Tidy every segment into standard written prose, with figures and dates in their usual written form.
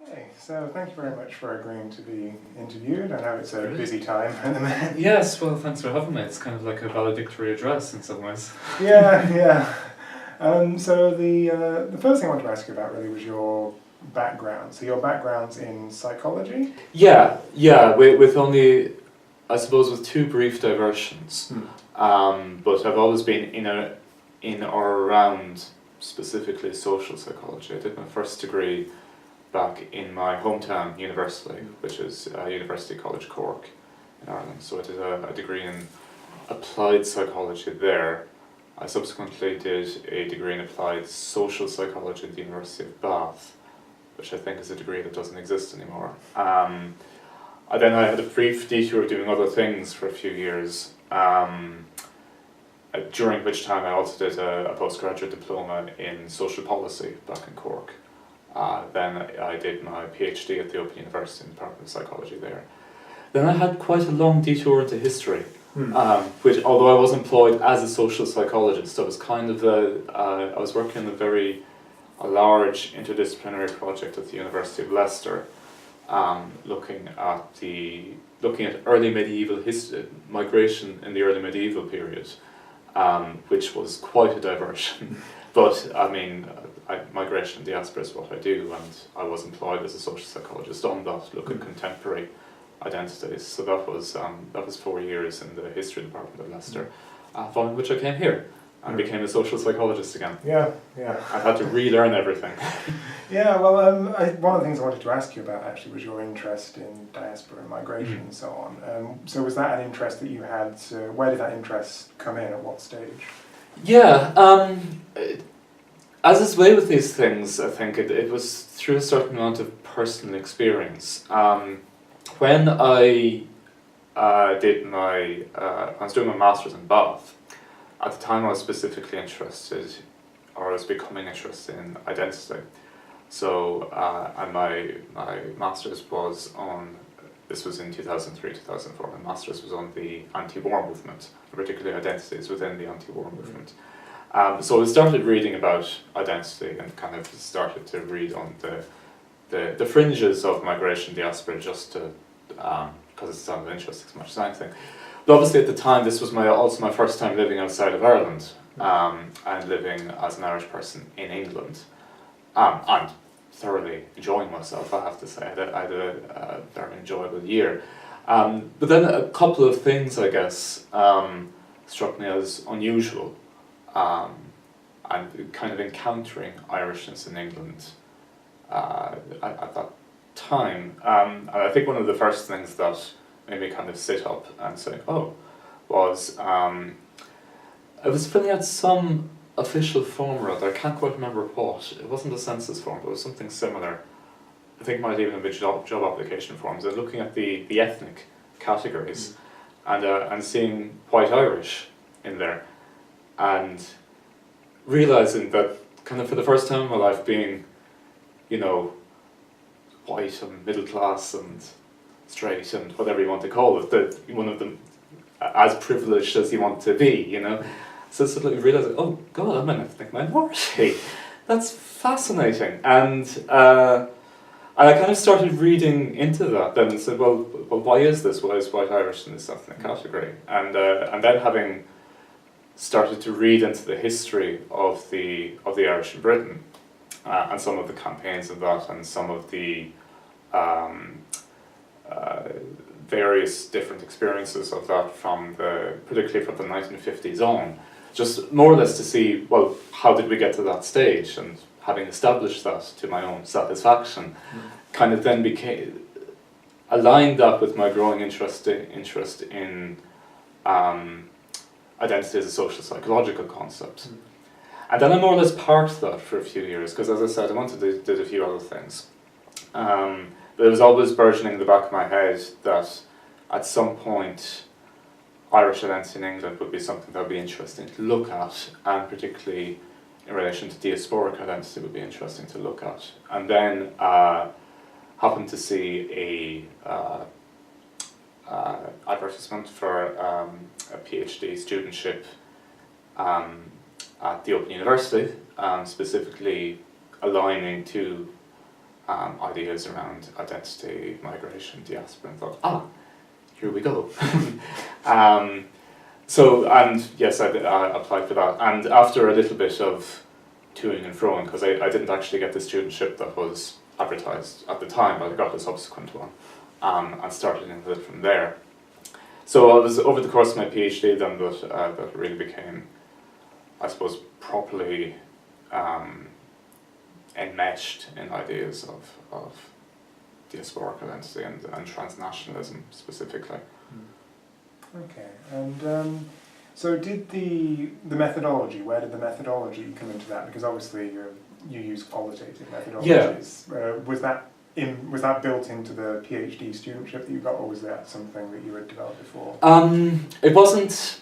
Hey, so thank you very much for agreeing to be interviewed. I know it's a busy time at the minute. Yes, well, thanks for having me. It's kind of like a valedictory address in some ways. Yeah. So the first thing I wanted to ask you about really was your background. So your background's in psychology? Yeah, with only, I suppose, with two brief diversions. But I've always been in or around specifically social psychology. I did my first degree back in my hometown university, which is University College Cork in Ireland. So I did a degree in applied psychology there. I subsequently did a degree in applied social psychology at the University of Bath, which I think is a degree that doesn't exist anymore. Then I had a brief detour doing other things for a few years, during which time I also did a postgraduate diploma in social policy back in Cork. Then I did my PhD at the Open University in the Department of Psychology there. Then I had quite a long detour into history, which, although I was employed as a social psychologist, I was kind of I was working on a large interdisciplinary project at the University of Leicester, looking at early medieval migration in the early medieval period, which was quite a diversion. But I mean, migration and diasporas is what I do, and I was employed as a social psychologist on that, looking at contemporary identities. So that was 4 years in the history department of Leicester, following which I came here and became a social psychologist again. Yeah. I had to relearn everything. Yeah, well, one of the things I wanted to ask you about actually was your interest in diaspora and migration and so on. So was that an interest that you had? Where did that interest come in? At what stage? Yeah, as is way with these things, I think it was through a certain amount of personal experience. When I I was doing my master's in Bath, at the time I was specifically interested, or I was becoming interested in identity. So, and my master's was on, this was in 2003, 2004, my master's was on the anti-war movement, particularly identities within the anti-war movement. So I started reading about identity and kind of started to read on the fringes of migration diaspora, just to, because it sounded interesting as much as anything. But obviously at the time this was also my first time living outside of Ireland, and living as an Irish person in England. And thoroughly enjoying myself, I have to say. I had a very enjoyable year. But then a couple of things, I guess, struck me as unusual, and kind of encountering Irishness in England at that time. And I think one of the first things that made me kind of sit up and say, oh, was I was filling out some official form or other, I can't quite remember what. It wasn't a census form, but it was something similar. I think it might even have been job application forms. I was looking at the ethnic categories and seeing white Irish in there, and realising that kind of for the first time in my life being, you know, white and middle class and straight and whatever you want to call it, that one of them as privileged as you want to be, you know. So suddenly realising, oh God, I'm an ethnic minority. That's fascinating. And I kind of started reading into that then and said, well, why is this? Why is white Irish in this ethnic category? And then having started to read into the history of the Irish in Britain, and some of the campaigns of that, and some of the various different experiences of that particularly from the 1950s on, just more or less to see, well, how did we get to that stage? And having established that to my own satisfaction, kind of then aligned that with my growing interest in identity as a social psychological concept. And then I more or less parked that for a few years, because as I said, I wanted to do a few other things. But it was always burgeoning in the back of my head that at some point Irish identity in England would be something that would be interesting to look at, and particularly in relation to diasporic identity would be interesting to look at. And then happened to see a advertisement for a PhD studentship at the Open University, specifically aligning to ideas around identity, migration, diaspora, and thought, here we go. And yes, I applied for that. And after a little bit of toing and froing, because I didn't actually get the studentship that was advertised at the time, but I got the subsequent one, and started into it from there. So it was over the course of my PhD then that really became, I suppose, properly enmeshed in ideas of diasporic identity and transnationalism specifically. Okay, and so did the methodology, where did the methodology come into that? Because obviously you use qualitative methodologies. Yeah. Was that built into the PhD studentship that you got, or was that something that you had developed before? It wasn't.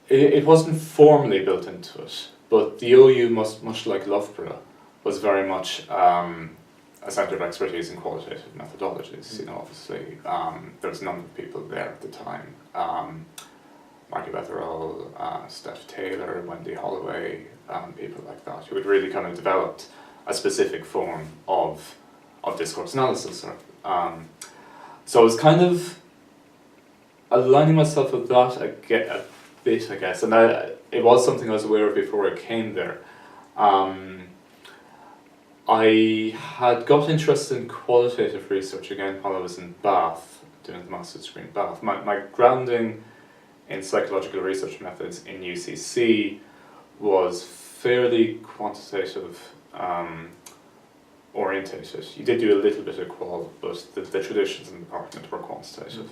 It wasn't formally built into it, but the OU, much like Loughborough, was very much a centre of expertise in qualitative methodologies. You know, obviously, there was a number of people there at the time. Mark Scully, Steph Taylor, Wendy Holloway, people like that, who had really kind of developed a specific form of discourse analysis. So I was kind of aligning myself with that a bit, I guess, and it was something I was aware of before I came there. I had got interested in qualitative research again while I was in Bath, doing the master's degree in Bath. My grounding in psychological research methods in UCC was fairly quantitative orientated. You did do a little bit of qual, but the traditions in the department were quantitative.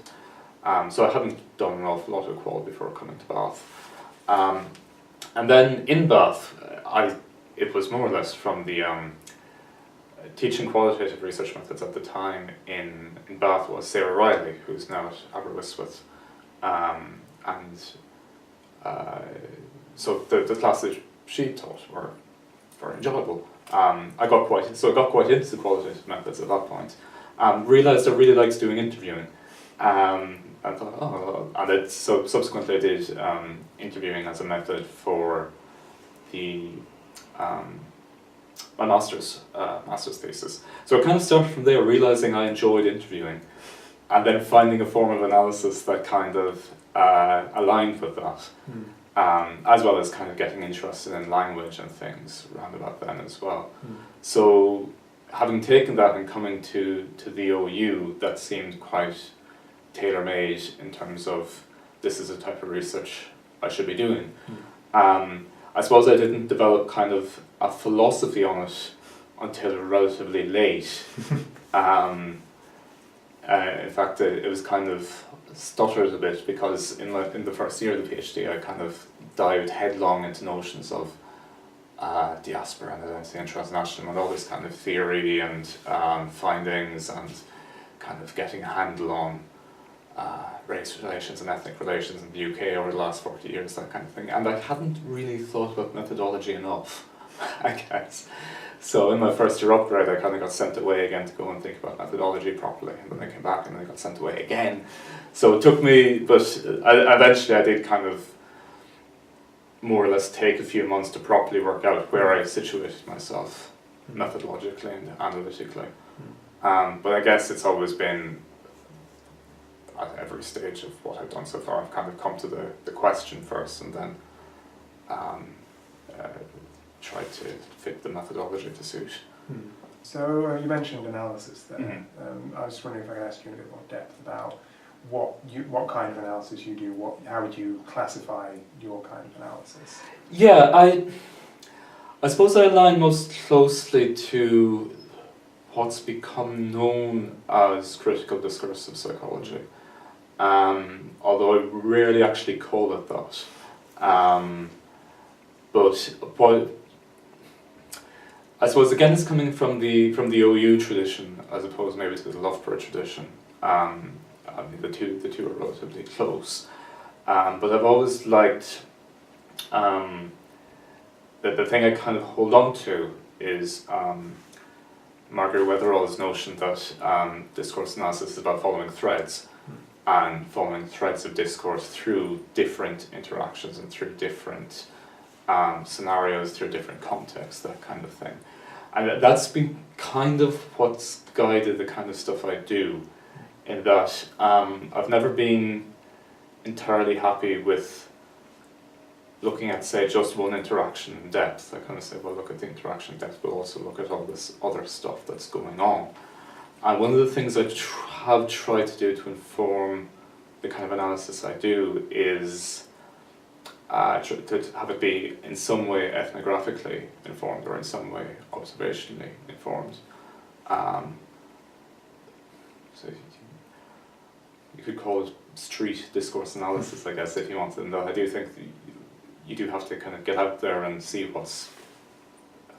So I hadn't done an awful lot of qual before coming to Bath. And then in Bath, it was more or less from the teaching qualitative research methods at the time in Bath was Sarah Riley, who's now at Aberystwyth. So the classes she taught were very enjoyable. I got quite into the qualitative methods at that point. Realised I really liked doing interviewing. I thought, so subsequently I did interviewing as a method for the my master's thesis. So I kind of started from there, realising I enjoyed interviewing, and then finding a form of analysis that kind of aligned with that, as well as kind of getting interested in language and things around about then as well. So having taken that and coming to the OU, that seemed quite tailor-made in terms of this is a type of research I should be doing. I suppose I didn't develop kind of a philosophy on it until relatively late. In fact, it was kind of stuttered a bit because in the first year of the PhD I kind of dived headlong into notions of diaspora and identity and transnational and all this kind of theory and findings and kind of getting a handle on race relations and ethnic relations in the UK over the last 40 years, that kind of thing. And I hadn't really thought about methodology enough, I guess. So in my first year upgrade, I kind of got sent away again to go and think about methodology properly. And then I came back and then I got sent away again. So it took me, but eventually I did kind of more or less take a few months to properly work out where I situated myself methodologically and analytically. But I guess it's always been, at every stage of what I've done so far, I've kind of come to the question first and then tried to fit the methodology to suit. So you mentioned analysis there. I was just wondering if I could ask you in a bit more depth about what kind of analysis you do. How would you classify your kind of analysis? Yeah, I suppose I align most closely to what's become known as critical discursive psychology. Although I rarely actually call it that. But what I suppose again it's coming from the OU tradition as opposed maybe to the Loughborough tradition. I mean the two are relatively close. But I've always liked the thing I kind of hold on to is Margaret Weatherall's notion that discourse analysis is about following threads. And following threads of discourse through different interactions and through different scenarios, through different contexts, that kind of thing. And that's been kind of what's guided the kind of stuff I do, in that I've never been entirely happy with looking at, say, just one interaction in depth. I kind of say, well, look at the interaction in depth, but also look at all this other stuff that's going on. And one of the things I have tried to do to inform the kind of analysis I do is to have it be in some way ethnographically informed or in some way observationally informed. So you could call it street discourse analysis, I guess, if you wanted. And I do think that you do have to kind of get out there and see what's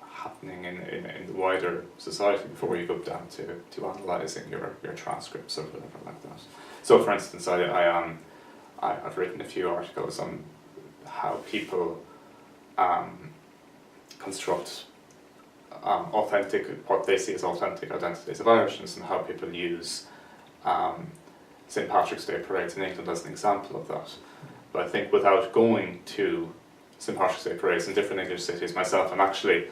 happening in the wider society before you go down to analysing your transcripts or whatever like that. So, for instance, I've written a few articles on how people construct what they see as authentic identities of Irishness, and how people use St. Patrick's Day parades in England as an example of that. But I think without going to St. Patrick's Day parades in different English cities myself, I'm actually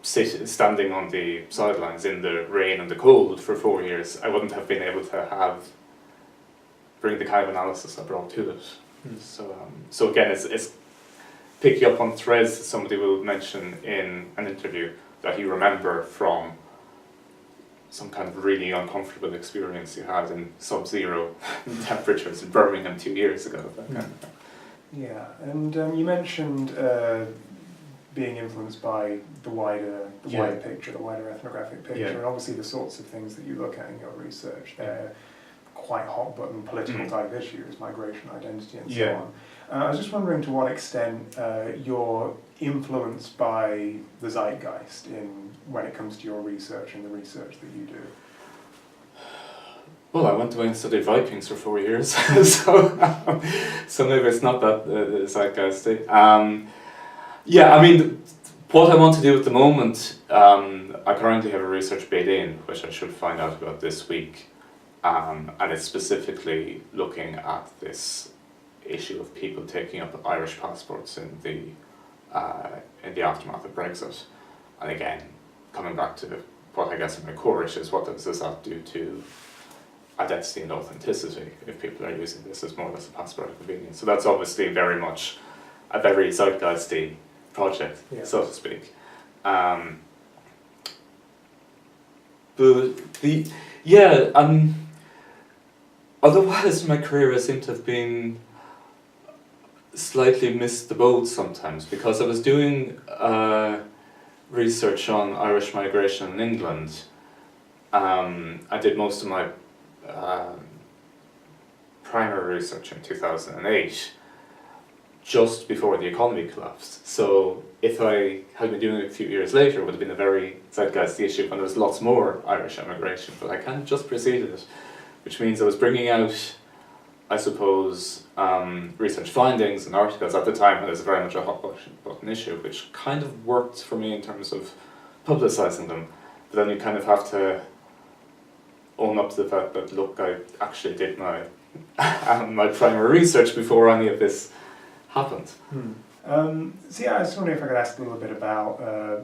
standing on the sidelines in the rain and the cold for 4 years, I wouldn't have been able to bring the kind of analysis I brought to it. So again, it's picking up on threads that somebody will mention in an interview that you remember from some kind of really uncomfortable experience you had in sub-zero temperatures in Birmingham 2 years ago. That kind of thing. Yeah, and you mentioned being influenced by the wider picture, the wider ethnographic picture, and obviously the sorts of things that you look at in your research. They're quite hot button political type issues, migration, identity, and so on. I was just wondering to what extent you're influenced by the zeitgeist when it comes to your research and the research that you do. Well, I went away and studied Vikings for 4 years, so maybe it's not that zeitgeisty. Yeah, I mean, what I want to do at the moment, I currently have a research bid in, which I should find out about this week, and it's specifically looking at this issue of people taking up Irish passports in the aftermath of Brexit. And again, coming back to what I guess are my core issues, what does that do to identity and authenticity if people are using this as more or less a passport of convenience? So that's obviously very much a very zeitgeisty project, so to speak. Otherwise my career seemed to have been slightly missed the boat sometimes, because I was doing research on Irish migration in England. I did most of my primary research in 2008, just before the economy collapsed. So if I had been doing it a few years later, it would have been a very zeitgeist issue when there was lots more Irish immigration, but I kind of just preceded it, which means I was bringing out, I suppose, research findings and articles at the time when it was very much a hot button issue, which kind of worked for me in terms of publicising them. But then you kind of have to own up to the fact that, look, I actually did my my primary research before any of this happened. So yeah, I was wondering if I could ask a little bit about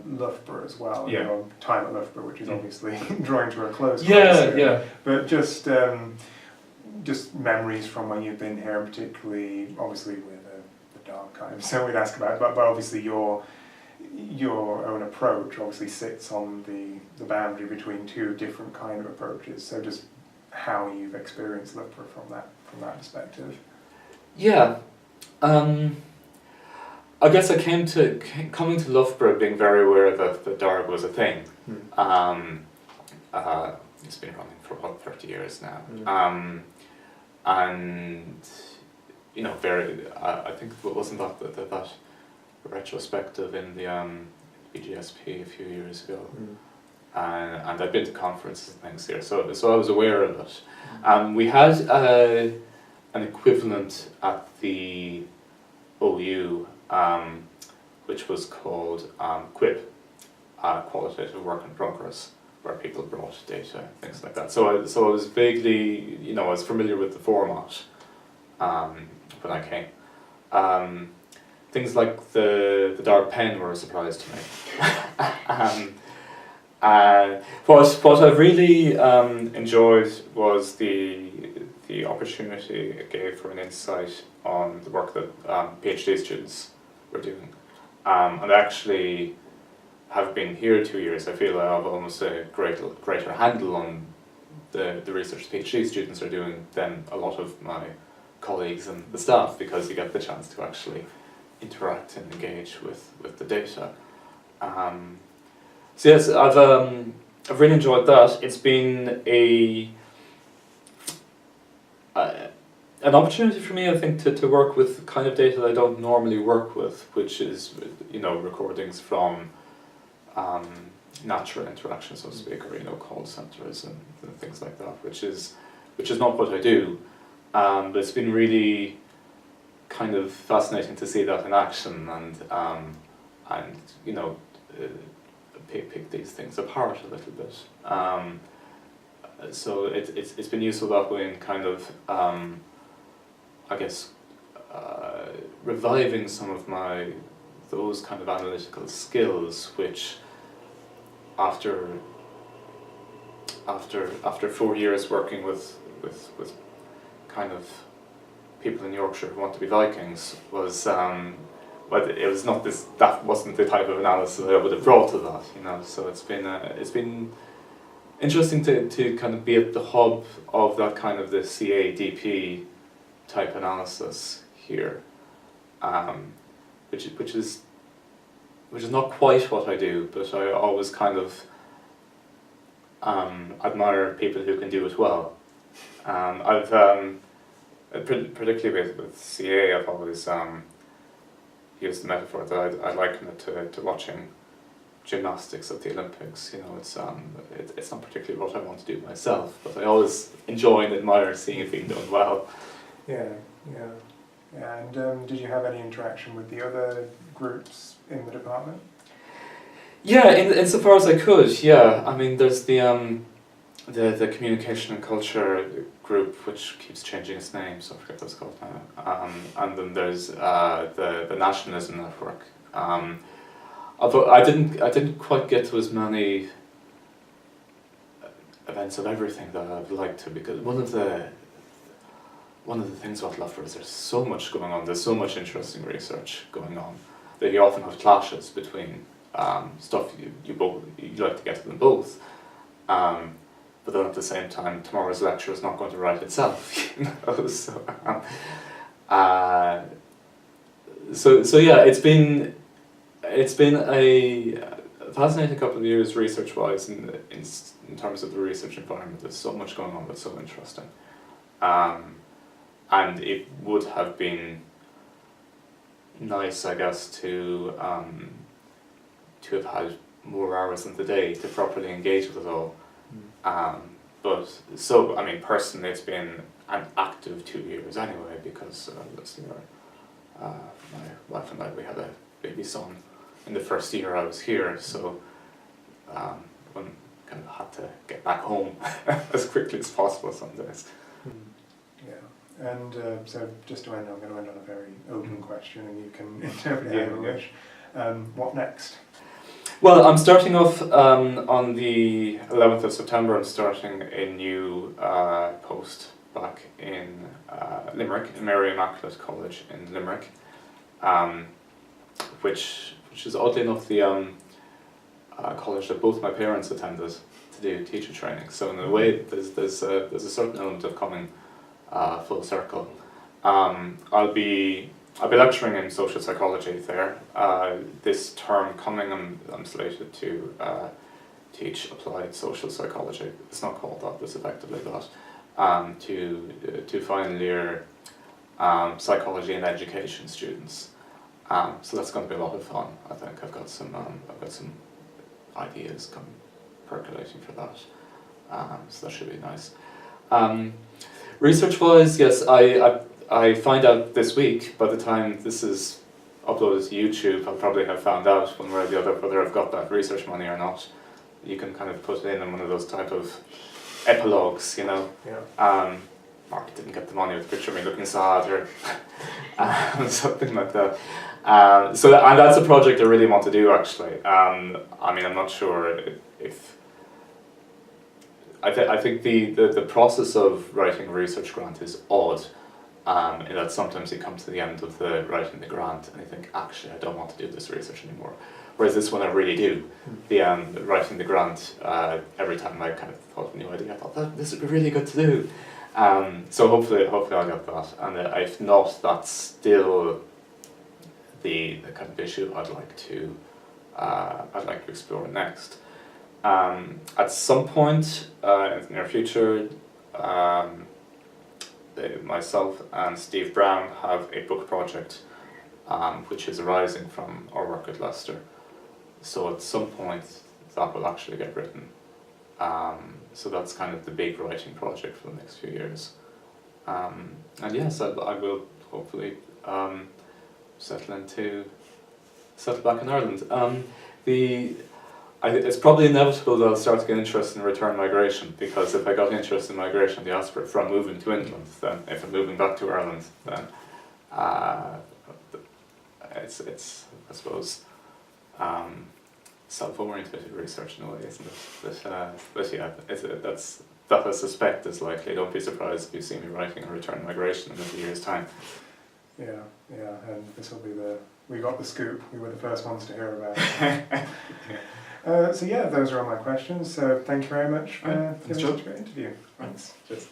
Loughborough as well. Your time at Loughborough, which is obviously drawing to a close. But just memories from when you've been here, and particularly obviously with the DARGchive. So we'd ask about it, but obviously your own approach obviously sits on the boundary between two different kind of approaches. So just how you've experienced Loughborough from that perspective. Yeah. I guess I coming to Loughborough being very aware that the DARG was a thing. It's been running for about 30 years now. And you know, I think it wasn't that retrospective in the BGSP a few years ago, and I've been to conferences and things here, so I was aware of it. We had an equivalent at the OU, which was called QUIP, qualitative work in progress, where people brought data, things like that. So I was vaguely, I was familiar with the format when I came. Things like the dark pen were a surprise to me. What I really enjoyed was the opportunity it gave for an insight on the work that PhD students were doing. And I actually have been here 2 years. I feel I have almost a greater handle on the research PhD students are doing than a lot of my colleagues and the staff, because you get the chance to actually interact and engage with the data. So yes, I've really enjoyed that. It's been an opportunity for me, I think, to work with the kind of data that I don't normally work with, which is, recordings from natural interaction, so to speak, or call centres and things like that, which is not what I do. But it's been really kind of fascinating to see that in action and pick these things apart a little bit. So it's been useful that way in kind of reviving some of those kind of analytical skills, which after 4 years working with kind of people in Yorkshire who want to be Vikings was but it was not this. That wasn't the type of analysis I would have brought to that, So it's been interesting to kind of be at the hub of that kind of the CADP type analysis here, which is not quite what I do, but I always kind of admire people who can do it well. I've particularly with CA, I've always used the metaphor that I liken it to watching gymnastics at the Olympics. It's not particularly what I want to do myself, but I always enjoy and admire seeing it being done well. Yeah. And did you have any interaction with the other groups in the department? Yeah, insofar as I could. Yeah, I mean, there's the communication and culture group, which keeps changing its name, so I forget what it's called now. And then there's the nationalism network. Although I didn't quite get to as many events of everything that I'd like to, because one of the things about Loughborough is there's so much going on. There's so much interesting research going on that you often have clashes between stuff you like to get to them both. But then at the same time, tomorrow's lecture is not going to write itself, So yeah, it's been a fascinating couple of years research-wise in terms of the research environment. There's so much going on that's so interesting, and it would have been nice, I guess, to have had more hours in the day to properly engage with it all. But so, I mean, personally, it's been an active 2 years anyway, because my wife and I, we had a baby son in the first year I was here, so one kind of had to get back home as quickly as possible some days. Yeah, and so just to end, I'm going to end on a very open question, and you can interpret it how you wish. What next? Well, I'm starting off on the 11th of September. I'm starting a new post back in Limerick, in Mary Immaculate College in Limerick, which is oddly enough the college that both my parents attended to do teacher training. So in a way, there's a certain element of coming full circle. I'll be lecturing in social psychology there. This term coming, I'm slated to teach applied social psychology. It's not called that, but it's effectively that. To final year psychology and education students. So that's going to be a lot of fun. I think I've got some ideas percolating for that. So that should be nice. Research-wise, yes, I find out this week. By the time this is uploaded to YouTube, I'll probably have found out one way or the other whether I've got that research money or not. You can kind of put it in one of those type of epilogues, Yeah. Mark didn't get the money with a picture of me looking sad, or something like that. And that's a project I really want to do, actually. I mean, I'm not sure if... I think the process of writing a research grant is odd, in that sometimes you come to the end of writing the grant and you think, actually, I don't want to do this research anymore. Whereas this one I really do. Writing the grant, every time I kind of thought of a new idea, I thought, this would be really good to do. So hopefully I'll get that. And if not, that's still the kind of issue I'd like to explore next. At some point in the near future, myself and Steve Brown have a book project which is arising from our work at Leicester. So at some point that will actually get written. So that's kind of the big writing project for the next few years. And yes, I will hopefully settle back in Ireland. It's probably inevitable that I'll start to get interested in return migration, because if I got interested in migration diaspora from moving to England, then if I'm moving back to Ireland, then it's I suppose self-oriented research in a way, isn't it? But yeah, that I suspect is likely. Don't be surprised if you see me writing on return migration in a few years' time. Yeah, and this will be we got the scoop. We were the first ones to hear about it. So yeah, those are all my questions. So thank you very much for giving such a great interview. Thanks. Cheers.